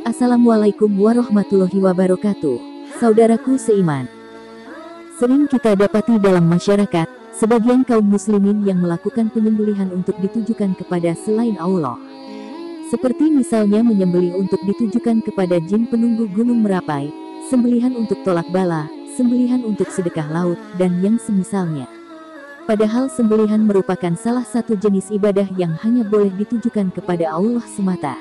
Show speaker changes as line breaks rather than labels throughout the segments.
Assalamualaikum warahmatullahi wabarakatuh. Saudaraku seiman, sering kita dapati dalam masyarakat, sebagian kaum muslimin yang melakukan penyembelihan untuk ditujukan kepada selain Allah. Seperti misalnya menyembelih untuk ditujukan kepada jin penunggu gunung Merapai, sembelihan untuk tolak bala, sembelihan untuk sedekah laut, dan yang semisalnya. Padahal sembelihan merupakan salah satu jenis ibadah yang hanya boleh ditujukan kepada Allah semata.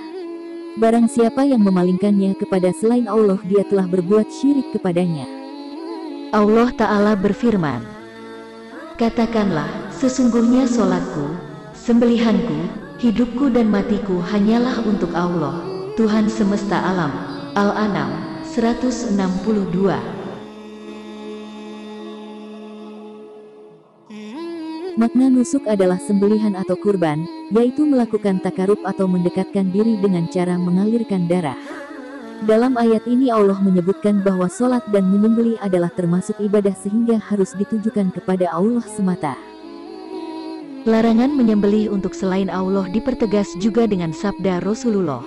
Barang siapa yang memalingkannya kepada selain Allah, dia telah berbuat syirik kepadanya.
Allah Ta'ala berfirman, "Katakanlah, sesungguhnya solatku, sembelihanku, hidupku dan matiku hanyalah untuk Allah, Tuhan semesta alam." Al-An'am 162.
Makna nusuk adalah sembelihan atau kurban, yaitu melakukan takarub atau mendekatkan diri dengan cara mengalirkan darah. Dalam ayat ini Allah menyebutkan bahwa solat dan menyembelih adalah termasuk ibadah sehingga harus ditujukan kepada Allah semata.
Larangan menyembelih untuk selain Allah dipertegas juga dengan sabda Rasulullah.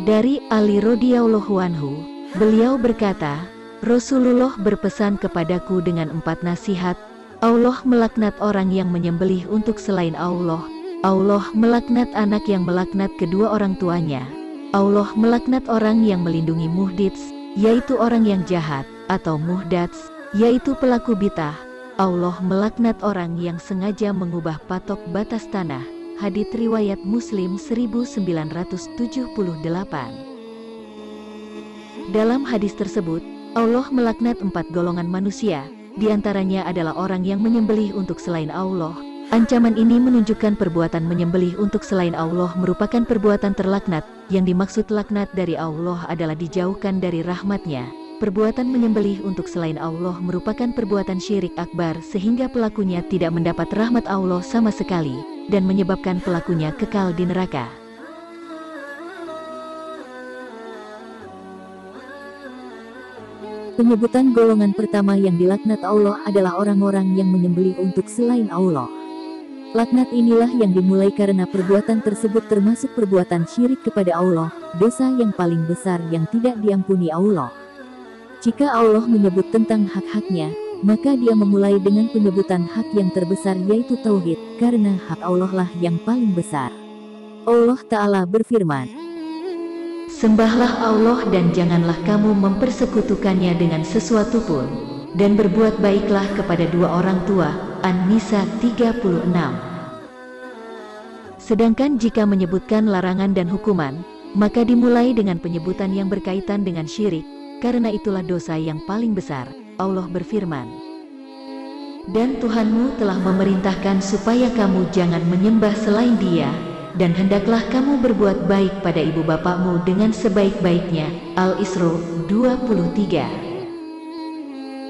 Dari Ali radhiyallahu anhu, beliau berkata, Rasulullah berpesan kepadaku dengan 4 nasihat. Allah melaknat orang yang menyembelih untuk selain Allah. Allah melaknat anak yang melaknat kedua orang tuanya. Allah melaknat orang yang melindungi muhdits, yaitu orang yang jahat, atau muhdats, yaitu pelaku bid'ah. Allah melaknat orang yang sengaja mengubah patok batas tanah. Hadits riwayat Muslim 1978. Dalam hadis tersebut, Allah melaknat 4 golongan manusia. Di antaranya adalah orang yang menyembelih untuk selain Allah. Ancaman ini menunjukkan perbuatan menyembelih untuk selain Allah merupakan perbuatan terlaknat. Yang dimaksud laknat dari Allah adalah dijauhkan dari rahmatnya. Perbuatan menyembelih untuk selain Allah merupakan perbuatan syirik akbar sehingga pelakunya tidak mendapat rahmat Allah sama sekali, dan menyebabkan pelakunya kekal di neraka.
Penyebutan golongan pertama yang dilaknat Allah adalah orang-orang yang menyembelih untuk selain Allah. Laknat inilah yang dimulai karena perbuatan tersebut termasuk perbuatan syirik kepada Allah, dosa yang paling besar yang tidak diampuni Allah. Jika Allah menyebut tentang hak-haknya, maka dia memulai dengan penyebutan hak yang terbesar yaitu tauhid, karena hak Allah lah yang paling besar. Allah Ta'ala berfirman,
"Sembahlah Allah dan janganlah kamu mempersekutukannya dengan sesuatu pun, dan berbuat baiklah kepada 2 orang tua." An-Nisa 36. Sedangkan jika menyebutkan larangan dan hukuman, maka dimulai dengan penyebutan yang berkaitan dengan syirik, karena itulah dosa yang paling besar. Allah berfirman, "Dan Tuhanmu telah memerintahkan supaya kamu jangan menyembah selain Dia, dan hendaklah kamu berbuat baik pada ibu bapakmu dengan sebaik-baiknya." Al-Isra 23.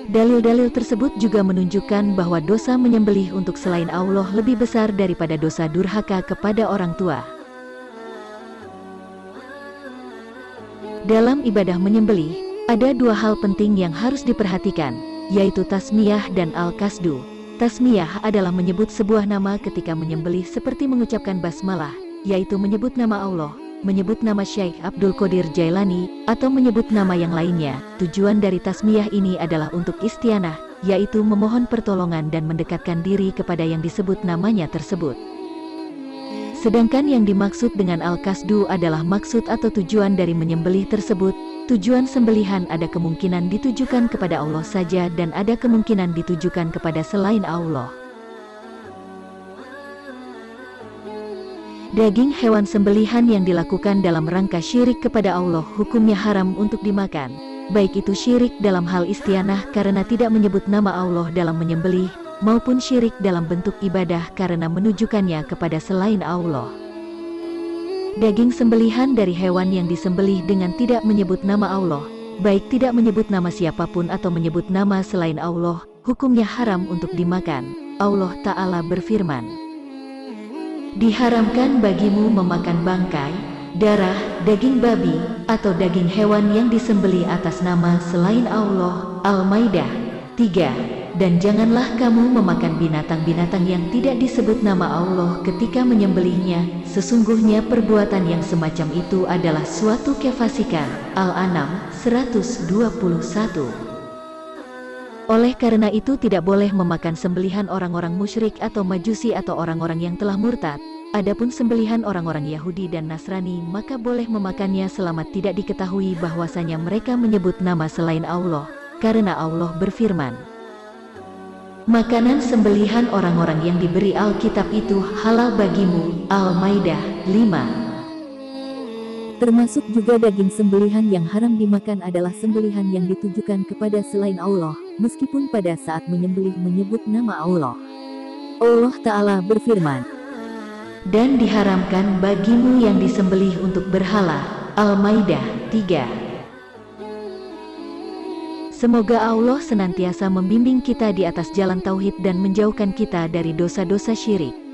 Dalil-dalil tersebut juga menunjukkan bahwa dosa menyembelih untuk selain Allah lebih besar daripada dosa durhaka kepada orang tua. Dalam ibadah menyembelih, ada 2 hal penting yang harus diperhatikan, yaitu tasmiyah dan al-qasdu. Tasmiyah adalah menyebut sebuah nama ketika menyembelih seperti mengucapkan basmalah, yaitu menyebut nama Allah, menyebut nama Syekh Abdul Qadir Jailani, atau menyebut nama yang lainnya. Tujuan dari tasmiyah ini adalah untuk istianah, yaitu memohon pertolongan dan mendekatkan diri kepada yang disebut namanya tersebut. Sedangkan yang dimaksud dengan al-qasdu adalah maksud atau tujuan dari menyembelih tersebut. Tujuan sembelihan ada kemungkinan ditujukan kepada Allah saja dan ada kemungkinan ditujukan kepada selain Allah. Daging hewan sembelihan yang dilakukan dalam rangka syirik kepada Allah hukumnya haram untuk dimakan, baik itu syirik dalam hal istianah karena tidak menyebut nama Allah dalam menyembelih, maupun syirik dalam bentuk ibadah karena menunjukkannya kepada selain Allah. Daging sembelihan dari hewan yang disembelih dengan tidak menyebut nama Allah, baik tidak menyebut nama siapapun atau menyebut nama selain Allah, hukumnya haram untuk dimakan. Allah Ta'ala berfirman, "Diharamkan bagimu memakan bangkai, darah, daging babi, atau daging hewan yang disembelih atas nama selain Allah." Al-Maidah 3. Dan janganlah kamu memakan binatang-binatang yang tidak disebut nama Allah ketika menyembelihnya, sesungguhnya perbuatan yang semacam itu adalah suatu kefasikan. Al-An'am 121. Oleh karena itu tidak boleh memakan sembelihan orang-orang musyrik atau majusi atau orang-orang yang telah murtad. Adapun sembelihan orang-orang Yahudi dan Nasrani maka boleh memakannya selama tidak diketahui bahwasanya mereka menyebut nama selain Allah, karena Allah berfirman, makanan sembelihan orang-orang yang diberi Alkitab itu halal bagimu. Al-Maidah 5.
Termasuk juga daging sembelihan yang haram dimakan adalah sembelihan yang ditujukan kepada selain Allah, meskipun pada saat menyembelih menyebut nama Allah. Allah Ta'ala berfirman,
dan diharamkan bagimu yang disembelih untuk berhala. Al-Maidah 3. Semoga Allah senantiasa membimbing kita di atas jalan tauhid dan menjauhkan kita dari dosa-dosa syirik.